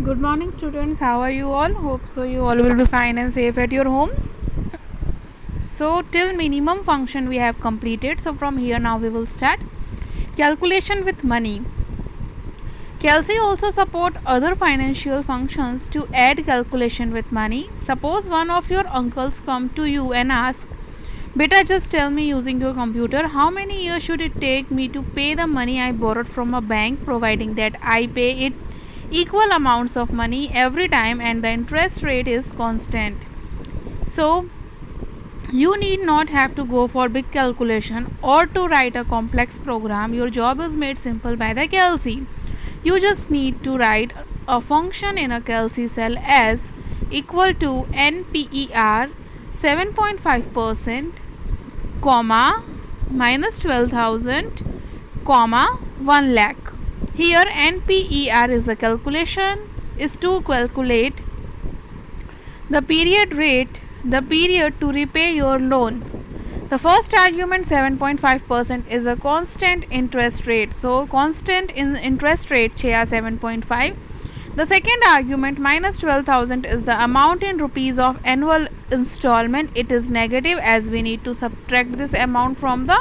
Good morning, students. How are you all? Hope so you all will be fine and safe at your homes. So till minimum function we have completed. So from here now we will start calculation with money. Kelsey also support other financial functions to add calculation with money. Suppose one of your uncles come to you and ask, "Beta, just tell me using your computer, how many years should it take me to pay the money I borrowed from a bank, providing that I pay it equal amounts of money every time and the interest rate is constant?" So you need not have to go for big calculation or to write a complex program. Your job is made simple by the Kelsey. You just need to write a function in a Kelsey cell as equal to NPER 7.5%, comma, minus 12,000, comma, 1 lakh. Here NPER is the calculation, is to calculate the period rate, the period to repay your loan. The first argument 7.5% is a constant interest rate. So constant in interest rate છે આ 7.5. The second argument minus 12,000 is the amount in rupees of annual installment. It is negative as we need to subtract this amount from the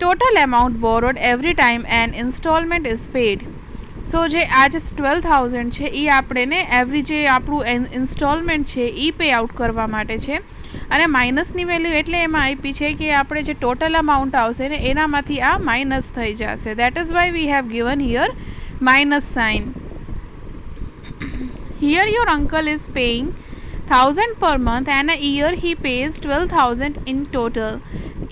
total amount borrowed every time an installment is paid. સો જે આ જે 12,000 છે એ આપણે ને every જે આપણું installment છે એ pay out કરવા માટે છે અને માઇનસની વેલ્યુ એટલે એમાં આપી છે કે આપણે જે ટોટલ અમાઉન્ટ આવશે ને એનામાંથી આ માઇનસ થઈ જશે. That is why we have given here minus sign. Here your uncle is paying 1,000 per month and a year he pays 12,000 in total.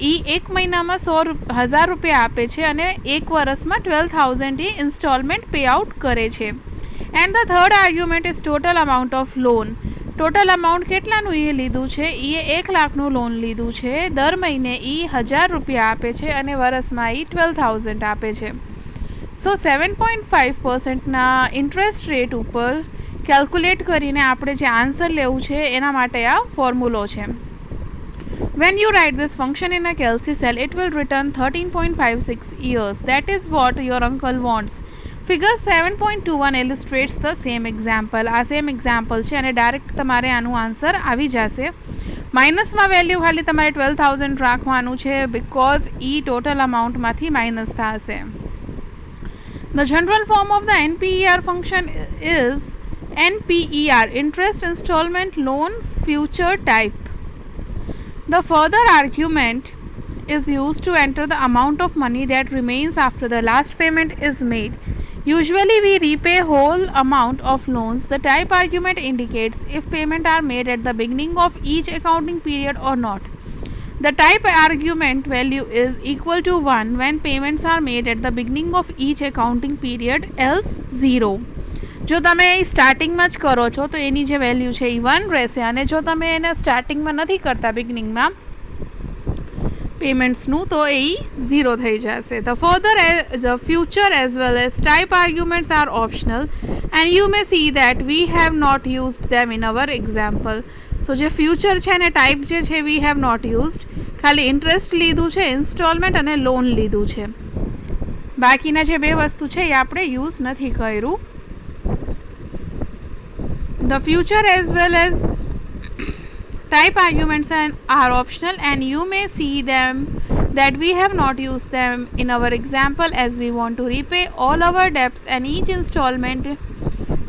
એ એક મહિનામાં 100,000 રૂપિયા આપે છે અને એક વર્ષમાં 12,000 એ ઇન્સ્ટોલમેન્ટ પે આઉટ કરે છે. And the third argument is total amount of loan. Total amount કેટલાનું એ લીધું છે? એ 1 લાખનું લોન લીધું છે. દર મહિને એ 1,000 રૂપિયા આપે છે અને વર્ષમાં એ 12,000 આપે છે. સો 7.5%ના ઇન્ટરેસ્ટ રેટ ઉપર કેલ્ક્યુલેટ કરીને આપણે જે આન્સર લેવું છે એના માટે આ ફોર્મ્યુલો છે. When you write this function in a Kelsey cell, it will return 13.56 years. That is what your uncle wants. Figure 7.21 illustrates the same example. આ સેમ એક્ઝામ્પલ છે અને ડાયરેક્ટ તમારે આનું આન્સર આવી જશે. માઇનસમાં વેલ્યુ ખાલી તમારે 12,000 રાખવાનું છે બિકોઝ એ ટોટલ અમાઉન્ટમાંથી માઇનસ થશે. The general form of the NPER function is NPER, interest installment loan future type. The further argument is used to enter the amount of money that remains after the last payment is made. Usually we repay whole amount of loans. The type argument indicates if payment are made at the beginning of each accounting period or not. The type argument value is equal to 1 when payments are made at the beginning of each accounting period, else 0. જો તમે સ્ટાર્ટિંગમાં જ કરો છો તો એની જે value છે એ 1 રહેશે અને જો તમે એને સ્ટાર્ટિંગમાં નથી કરતા બિગનિંગમાં પેમેન્ટ્સનું તો એ 0 થઈ જશે. The future as well as type arguments are optional and you may see that we have not used them in our example. સો જે ફ્યુચર છે ને ટાઈપ જે છે we have not used. ખાલી ઇન્ટરેસ્ટ લીધું છે, ઇન્સ્ટોલમેન્ટ અને લોન લીધું છે. બાકીના જે બે વસ્તુ છે એ આપણે યુઝ નથી કર્યું. The future as well as type arguments are optional and you may see them that we have not used them in our example as we want to repay all our debts and each installment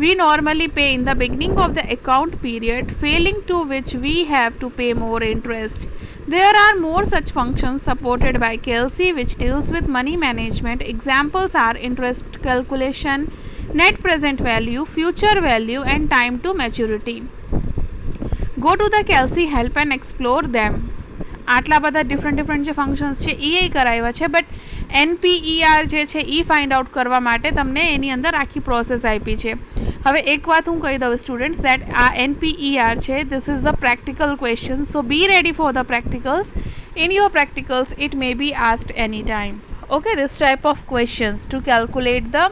we normally pay in the beginning of the account period, failing to which we have to pay more interest. There are more such functions supported by Kelsey which deals with money management. Examples are interest calculation, net present value, future value and time to maturity. Go to the Kelsey help and explore them. આટલા બધા different જે functions છે એ કરાવ્યા છે but NPER જે છે એ find out કરવા માટે તમને એની અંદર આખી પ્રોસેસ આપી છે. હવે એક વાત હું કહી દઉં સ્ટુડન્ટ્સ દેટ આ NPER છે this is the practical question. So be ready for the practicals. In your practicals it may be asked any time. Okay, this type of questions to calculate the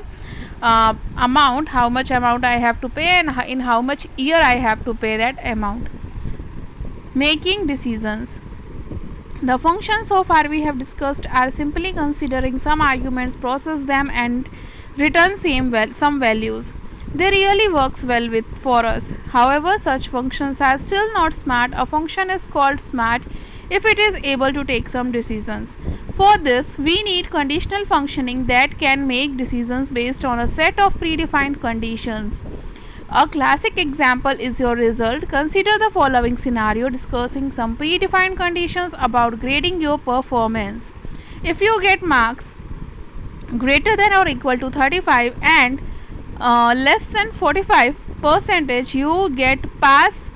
amount, how much amount I have to pay and in how much year I have to pay that amount. Making decisions. The functions so far we have discussed are simply considering some arguments, process them and return some values. They really works well with for us. However, such functions are still not smart. A function is called smart if it is able to take some decisions. For this, we need conditional functioning that can make decisions based on a set of predefined conditions. A classic example is your result. Consider the following scenario discussing some predefined conditions about grading your performance. If you get marks greater than or equal to 35 and less than 45%, you get pass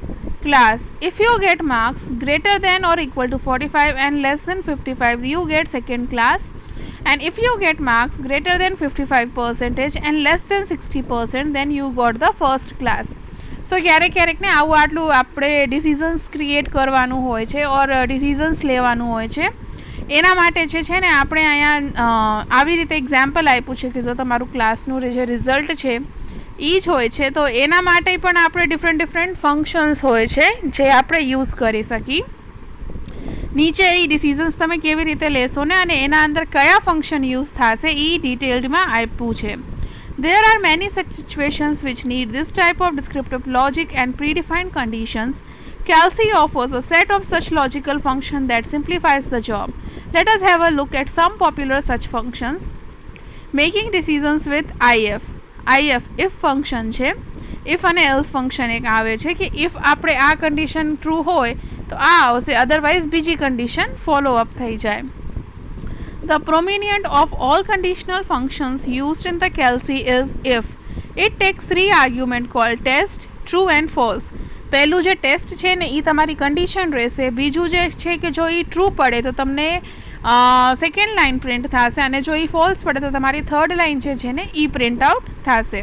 class. If you get marks greater than or equal to 45 and less than 55, you get second class. And if you get marks greater than 55% and less than 60%, then you got the first class. સો ક્યારેક ને આવું આટલું આપણે decisions create કરવાનું હોય છે ઓર decisions લેવાનું હોય છે. એના માટે જે છે ને આપણે અહીંયા આવી રીતે એક્ઝામ્પલ આપ્યું છે કે જો તમારું ક્લાસનું જે રિઝલ્ટ છે એ જ હોય છે તો એના માટે પણ આપણે ડિફરન્ટ ફંક્શન્સ હોય છે જે આપણે યુઝ કરી શકી. નીચે એ ડિસિઝન્સ તમે કેવી રીતે લેશો ને અને એના અંદર કયા ફંક્શન યુઝ થશે એ ડિટેલ્ડમાં આપ્યું છે. There are many such situations which need this type of descriptive logic and predefined conditions. Kelsey offers a set of such logical functions that simplifies the job. Let us have a look at some popular such functions. Making decisions with if. if function છે. if અને else function એક આવે છે કે if આપણે આ condition true હોય તો આ આવશે, otherwise બીજી condition follow up થઈ જાય. The prominent of all conditional functions used in the Kelsey is if. It takes three arguments called test, true and false. પહેલું જે ટેસ્ટ છે ને એ તમારી કન્ડિશન રહેશે. બીજું જે છે કે જો એ ટ્રુ પડે તો તમને સેકન્ડ લાઇન પ્રિન્ટ થશે અને જો એ ફોલ્સ પડે તો તમારી થર્ડ લાઇન જે છે ને એ પ્રિન્ટ આઉટ થશે.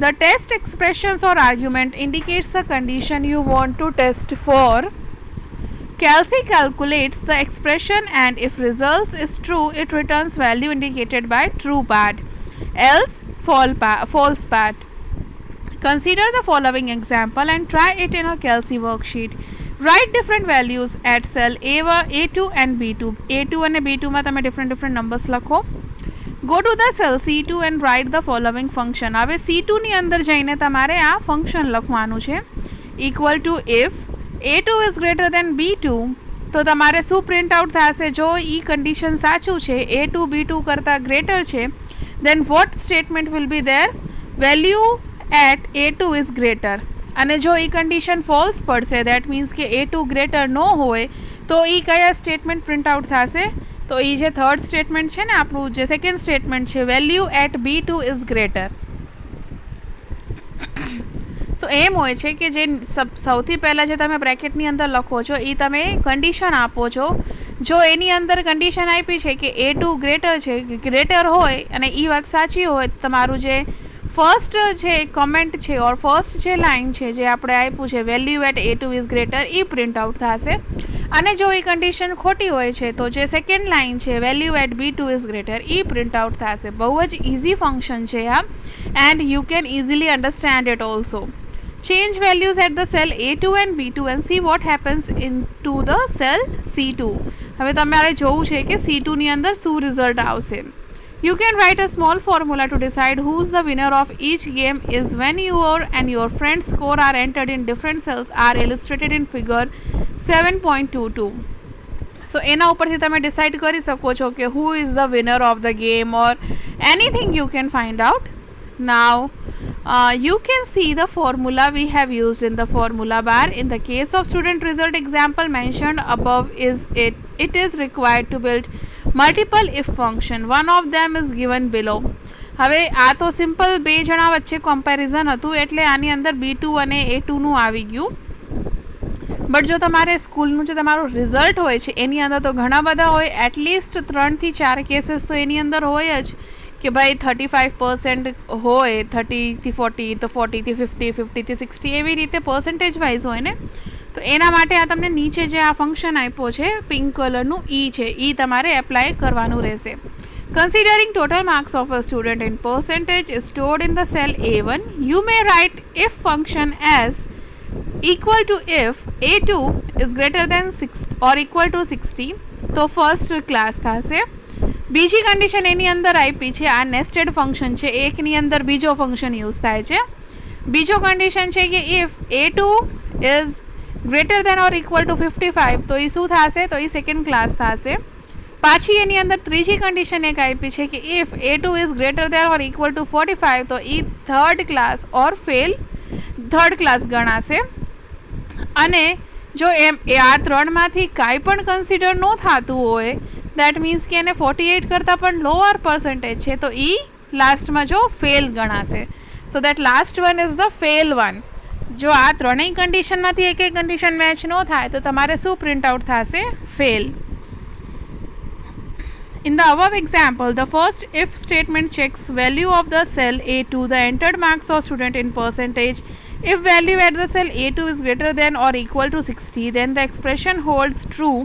The test expressions or argument indicates the condition you want to test for. Kelsey calculates the expression and if results is true, it returns value indicated by true part, else false part. Consider the following example and try it in a Kelsey worksheet. Write different values at cell A2 and B2. A2 and B2 માં તમે different numbers લખો. Go to the cell C2 and write the following function. હવે C2 ની અંદર જઈને તમારે આ function લખવાનું છે. Equal to if A2 is greater than B2, તો તમારે શું પ્રિન્ટ આઉટ થશે? જો એ કન્ડિશન સાચું છે, A2 B2 કરતાં ગ્રેટર છે, then what statement will be there? Value at A2 is greater. અને જો એ કન્ડિશન ફોલ્સ પડશે, દેટ મીન્સ કે A2 ગ્રેટર ન હોય તો એ કયા સ્ટેટમેન્ટ પ્રિન્ટ આઉટ થશે? તો એ જે થર્ડ સ્ટેટમેન્ટ છે ને આપણું જે સેકન્ડ સ્ટેટમેન્ટ છે, value at B2 is greater. So એમ હોય છે કે જે સૌથી પહેલાં જે તમે બ્રેકેટની અંદર લખો છો એ તમે કન્ડિશન આપો છો. જો એની અંદર કન્ડિશન આપી છે કે A2 ગ્રેટર હોય અને એ વાત સાચી હોય તો તમારું જે ફર્સ્ટ જે કમેન્ટ છે ઓર ફર્સ્ટ જે લાઇન છે જે આપણે આપ્યું છે value at A2 is greater એ પ્રિન્ટ આઉટ થશે. અને જો એ કન્ડિશન ખોટી હોય છે તો જે સેકન્ડ લાઇન છે value at B2 is greater એ પ્રિન્ટ આઉટ થશે. બહુ જ ઇઝી ફંક્શન છે આ and you can easily understand it also. Change values at the cell A2 and B2 and see what happens into the cell C2. હવે તમારે જોવું છે કે C2 ની અંદર શું રિઝલ્ટ આવશે. You can write a small formula to decide who's the winner of each game is when your and your friend's score are entered in different cells are illustrated in figure 7.22. So એના ઉપરથી તમે decide કરી શકો છો કે who is the winner of the game or anything you can find out. Now you can see the formula we have used in the formula bar. In the case of student result example mentioned above, it is required to build multiple if function. One of them is given below. હવે આ તો simple બે જણા વચ્ચે comparison હતું એટલે આની અંદર B2 અને A2નું આવી ગયું. બટ જો તમારે સ્કૂલનું જે તમારું રિઝલ્ટ હોય છે એની અંદર તો ઘણા બધા હોય, એટલીસ્ટ 3 થી 4 કેસીસ તો એની અંદર હોય જ કે ભાઈ 35% હોય, 30 થી 40 તો 40 થી 50, 50 થી 60 એવી રીતે પર્સન્ટેજ વાઇઝ હોય ને. તો એના માટે આ તમને નીચે જે આ ફંક્શન આપ્યો છે પિંક કલરનું એ છે એ તમારે એપ્લાય કરવાનું રહેશે. Considering total marks of a student in percentage is stored in the cell A1, you may write if function as equal to if A2 is greater than 6 or equal to 60 તો first class થશે. બીજી condition એની અંદર આપી છે, આ nested function છે, એકની અંદર બીજો ફંક્શન યુઝ થાય છે. બીજો કન્ડિશન છે કે if A2 is greater then or equal to 55 તો એ શું થશે, તો એ સેકન્ડ ક્લાસ થશે. પાછી એની અંદર ત્રીજી કન્ડિશન એક આપી છે કે if A2 is greater then or equal to 45 તો એ થર્ડ ક્લાસ ઓર થર્ડ ક્લાસ ગણાશે. અને જો એમ એ આ ત્રણમાંથી કાંઈ પણ કન્સિડર ન થતું હોય, દેટ મીન્સ કે એને 48 કરતાં પણ લોઅર પર્સન્ટેજ છે, તો એ લાસ્ટમાં જો ફેલ ગણાશે. So that last one is the fail one. જો આ ત્રણેય કન્ડિશનમાંથી એક કન્ડિશન મેચ ન થાય તો તમારે શું પ્રિન્ટ આઉટ થશે, fail. In the above example, the first if statement checks value of the cell A2, the entered marks of student in percentage. If value at the cell A2 is greater than or equal to 60, then the expression holds true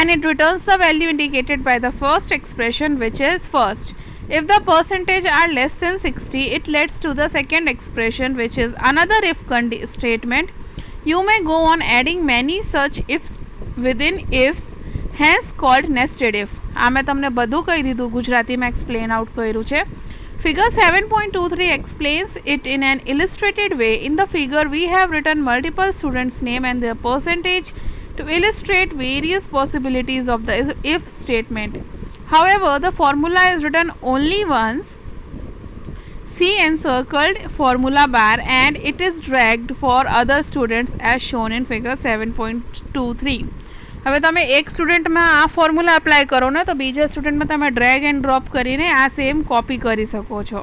and it returns the value indicated by the first expression, which is first. If the percentage are less than 60, it leads to the second expression, which is another if statement. You may go on adding many such ifs within ifs, hence called nested if. આ મેં તમને બધું કહી દીધું, ગુજરાતીમાં explain out કર્યું છે. Figure 7.23 explains it in an illustrated way. In the figure, we have written multiple students' name and their percentage to illustrate various possibilities of the if statement. However, the formula is written only once. See encircled formula bar and it is dragged for other students as shown in figure 7.23. હવે તમે એક સ્ટુડન્ટમાં આ formula apply કરો ને તો બીજા સ્ટુડન્ટમાં તમે drag and drop કરીને આ સેમ કોપી કરી શકો છો.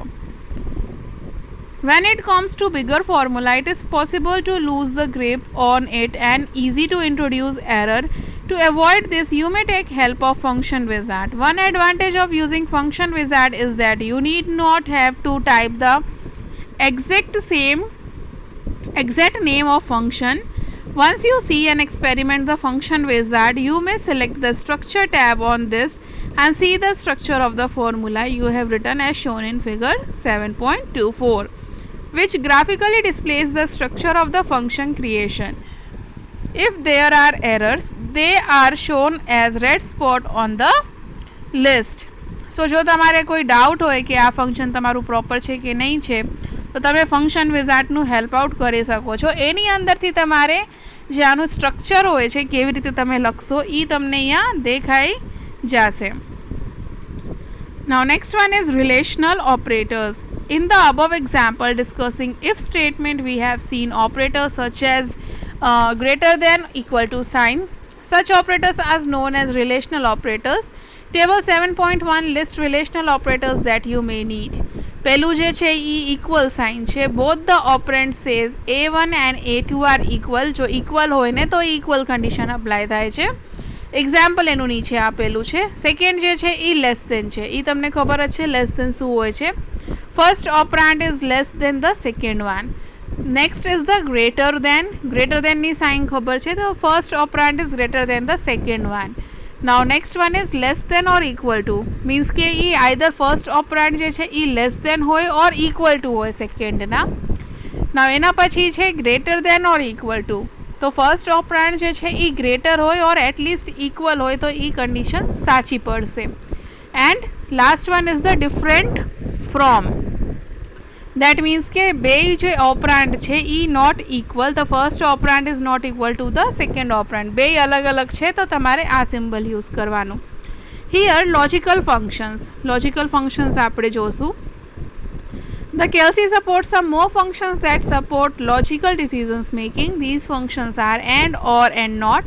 When it comes to bigger formula, it is possible to lose the grip on it and easy to introduce error. To avoid this, you may take help of function wizard. One advantage of using function wizard is that you need not have to type the exact name of function. Once you see and experiment the function wizard, you may select the structure tab on this and see the structure of the formula you have written as shown in figure 7.24, which graphically displays the structure of the function creation. If there are errors, they are shown as red spot on the list. So જો તમારે કોઈ doubt હોય કે આ function તમારું proper છે કે નહીં છે તો તમે ફંક્શન વિઝાર્ડનું હેલ્પ આઉટ કરી શકો છો. એની અંદરથી તમારે જે આનું સ્ટ્રક્ચર હોય છે કેવી રીતે તમે લખશો એ તમને અહીંયા દેખાઈ જશે. Now next one is relational operators. In the above example discussing if statement, we have seen operators such as greater than, equal to sign. Such operators are known as relational operators. Table 7.1 lists relational operators that you may need. પહેલું જે છે એ equal sign છે. Both the operand says A1 and A2 are equal. જો equal હોય ને તો equal condition apply થાય છે. એક્ઝામ્પલ એનું નીચે આપેલું છે. સેકન્ડ જે છે એ લેસ દેન છે. એ તમને ખબર જ છે લેસ દેન શું હોય છે. First operand is less than the second one. Next is the greater દેનની સાઇન ખબર છે તો first operand is greater than the second one. Now next one is less than or equal to, means કે એ either first operand જે છે એ less than હોય or equal to હોય second ના. Now એના પછી છે greater than or equal to, તો first operand જે છે એ greater હોય or at least equal હોય તો એ condition સાચી પડશે. And last one is the different from. That means કે બે જે ઓપરાન્ડ છે એ not equal. The first operand is not equal to the second operand. બે અલગ અલગ છે તો તમારે આ સિમ્બલ યુઝ કરવાનું. હિયર લોજિકલ ફંક્શન્સ આપણે જોશું. The Kelsey supports some more functions that support logical decisions making. These functions are and, or, and not.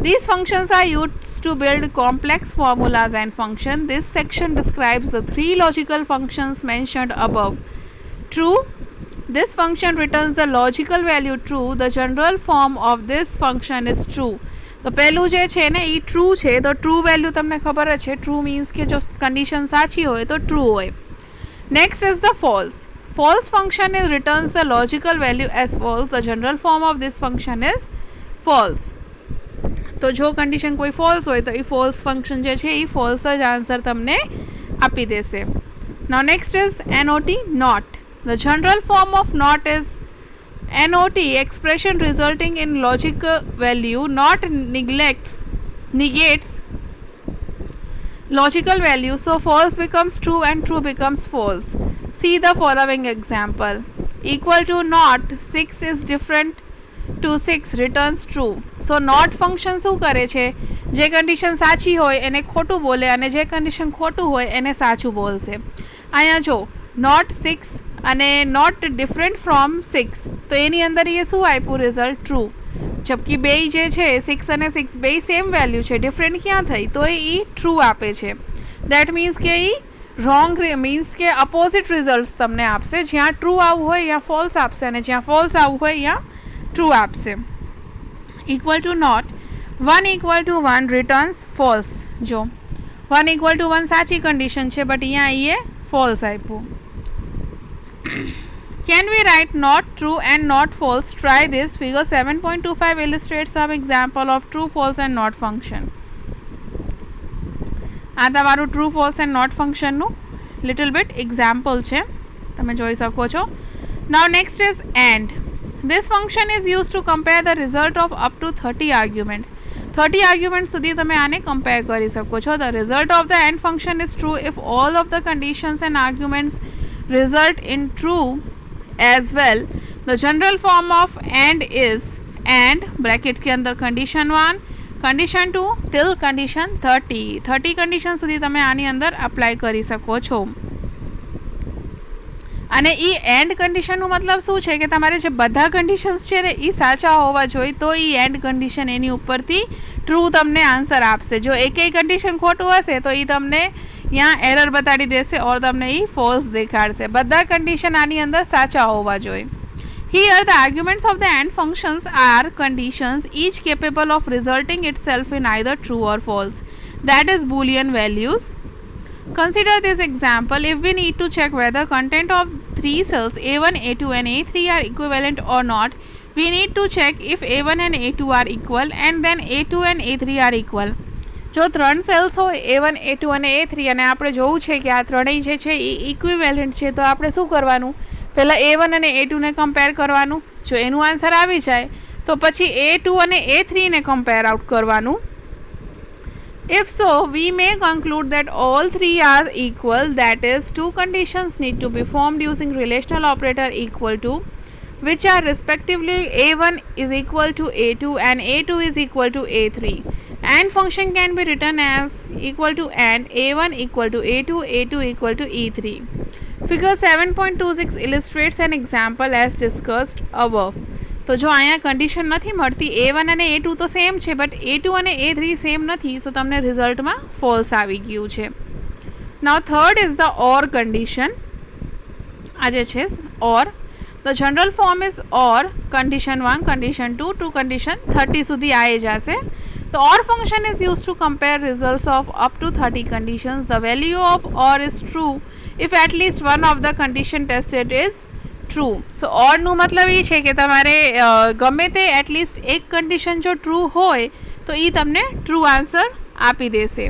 These functions are used to build complex formulas and functions. This section describes the three logical functions mentioned above. True, this function returns the logical value true. The general form of this function is true. તો પહેલું જે છે ને એ true છે તો true value તમને ખબર જ છે. ટ્રુ મીન્સ કે જો કન્ડિશન સાચી હોય તો ટ્રુ હોય. Next is the false. False function is returns the logical value as false. The general form of this function is false. તો જો કન્ડિશન કોઈ ફોલ્સ હોય તો એ ફોલ્સ ફંક્શન જે છે એ ફોલ્સ જ આન્સર તમને આપી દેશે. Now next is NOT, not. The general form of not is NOT, expression resulting in logical value. Not negates logical value, so false becomes true and true becomes false. See the following example. Equal to not 6 is different to 6 returns true. So not function શું કરે છે, જે condition સાચી હોય એને ખોટું બોલે અને જે કન્ડિશન ખોટું હોય એને સાચું બોલશે. અહીંયા જો not 6 અને not different from 6, તો એની અંદર એ શું આપ્યું રિઝલ્ટ ટ્રુ. જબકી બે જે છે 6 અને 6 બે સેમ વેલ્યુ છે, ડિફરન્ટ ક્યાં થઈ, તો એ ટ્રુ આપે છે. દેટ મીન્સ કે એ રોંગ મીન્સ કે અપોઝિટ રિઝલ્ટ્સ તમને આપશે. જ્યાં ટ્રુ આવવું હોય ત્યાં ફોલ્સ આપશે અને જ્યાં ફોલ્સ આવવું હોય ત્યાં ટ્રુ આપશે. Equal to not 1 equal to 1 returns false. જો 1 equal to 1 સાચી કન્ડિશન છે બટ અહીંયા એ ફોલ્સ આપ્યું. Can we write not true and not false? Try this. Figure 7.25 illustrates some example of true, false and not function. આ તમારું true false and not ફંક્શનનું little bit example છે, તમે જોઈ શકો છો. Now next is and. This function is used to compare the result of up to 30 arguments. 30 arguments સુધી તમે આને compare કરી શકો છો. The result of the AND function is true if all of the conditions and arguments result in true as well. The general form of AND is AND bracket के अंदर condition 1, condition 2 till condition 30. 30 condition સુધી તમે આની અંદર apply કરી શકો છો. અને એ એન્ડ કન્ડિશનનું મતલબ શું છે કે તમારે જે બધા કન્ડિશન્સ છે ને એ સાચા હોવા જોઈએ તો એ એન્ડ કન્ડિશન એની ઉપરથી ટ્રુ તમને આન્સર આપશે. જો એકેય કન્ડિશન ખોટું હશે તો એ તમને ત્યાં એરર બતાડી દેશે ઓર તમને એ ફોલ્સ દેખાડશે. બધા કન્ડિશન આની અંદર સાચા હોવા જોઈએ. Here the arguments of the AND functions are conditions each capable of resulting itself in either true or false. That is Boolean values. Consider this example. If we need to check whether content of three cells A1, A2 and A3 are equivalent or not, we need to check if A1 and A2 are equal and then A2 and A3 are equal. જો ત્રણ cells હોય A1, A2 અને A3 અને આપણે જોવું છે કે આ ત્રણેય જે છે એ ઇક્વિવેલન્ટ છે તો આપણે શું કરવાનું, પહેલાં A1 અને A2 ને કમ્પેર કરવાનું. જો એનું આન્સર આવી જાય તો પછી A2 અને A3 ને કમ્પેર આઉટ કરવાનું. If so, we may conclude that all three are equal, that is, two conditions need to be formed using relational operator equal to, which are respectively A1 is equal to A2 and A2 is equal to A3. AND function can be written as equal to AND A1 equal to A2, A2 equal to E3. Figure 7.26 illustrates an example as discussed above. તો જો અહીંયા condition નથી મળતી, A1 અને A2 તો same છે but A2 અને A3 same નથી, સો તમને રિઝલ્ટમાં ફોલ્સ આવી ગયું છે. Now third is the or condition. આ જે છે or, the general form is or condition 1, condition 2 to condition 30 સુધી આવી જશે. The OR function is used to compare results of up to 30 conditions. The value of OR is true if at least one of the condition tested is true. So OR નું મતલબ એ છે કે તમારે ગમે તે એટલીસ્ટ એક condition જો true હોય તો એ તમને ટ્રુ આન્સર આપી દેશે.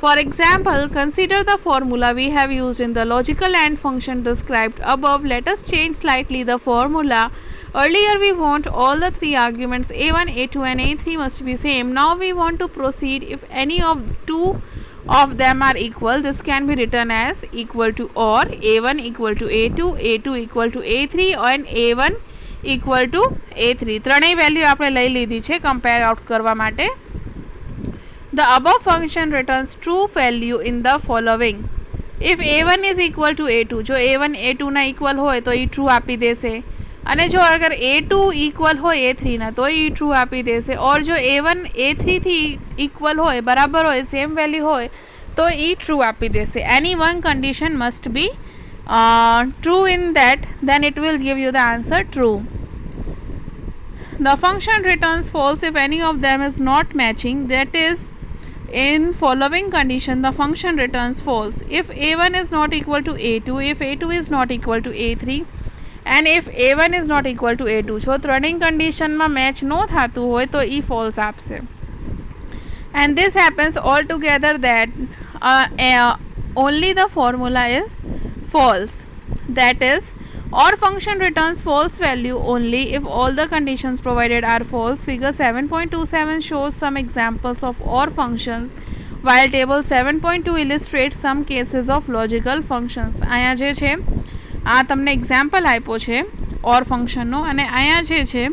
For example, consider the formula we have used in the logical AND function described above. Let us change slightly the formula. Earlier we want all the three arguments A1, A2 and A3 must be same. Now we want to proceed if any of two of them are equal. This can be written as equal to or A1 equal to A2, A2 equal to A3 and A1 equal to A3. ત્રણેય value આપણે લઈ લીધી છે compare out કરવા માટે. The above function returns true value in the following. If A1 is equal to A2, જો A1 A2 ના equal હોય તો એ ટ્રુ આપી દેશે અને જો અગર A2 equal હોય A3 ના તો એ ટ્રુ આપી દેશે ઓર જો A1 A3 થી equal હોય બરાબર હોય સેમ વેલ્યુ હોય તો એ ટ્રુ આપી દેશે. Any one condition must be true in that, then it will give you the answer true. The function returns false if any of them is not matching. That is, in following condition the function returns false if A1 is not equal to A2, if A2 is not equal to A3 and if A1 is not equal to A2. So ત્રણેય કન્ડિશનમાં match ન થતું હોય તો એ false આપશે. And this happens altogether that only the formula is false. That is, OR function returns false value only if all the conditions provided are false. Figure 7.27 shows some examples of OR functions. while table 7.2 illustrates some cases of logical functions. અહીંયા જે છે આ તમને example આપ્યો છે ઓર ફંક્શનનો, અને અહીંયા જે છે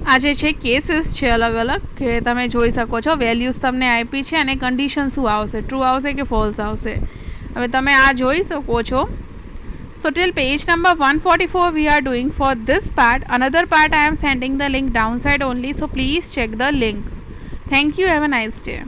આ જે છે કેસીસ છે અલગ અલગ કે તમે જોઈ શકો છો. વેલ્યુઝ તમને આપી છે અને કન્ડિશન શું આવશે, ટ્રુ આવશે કે ફોલ્સ આવશે. હવે તમે આ જોઈ શકો છો. So till page number 144 we are doing for this part. Another part I am sending the link downside only, so please check the link. Thank you. Have a nice day.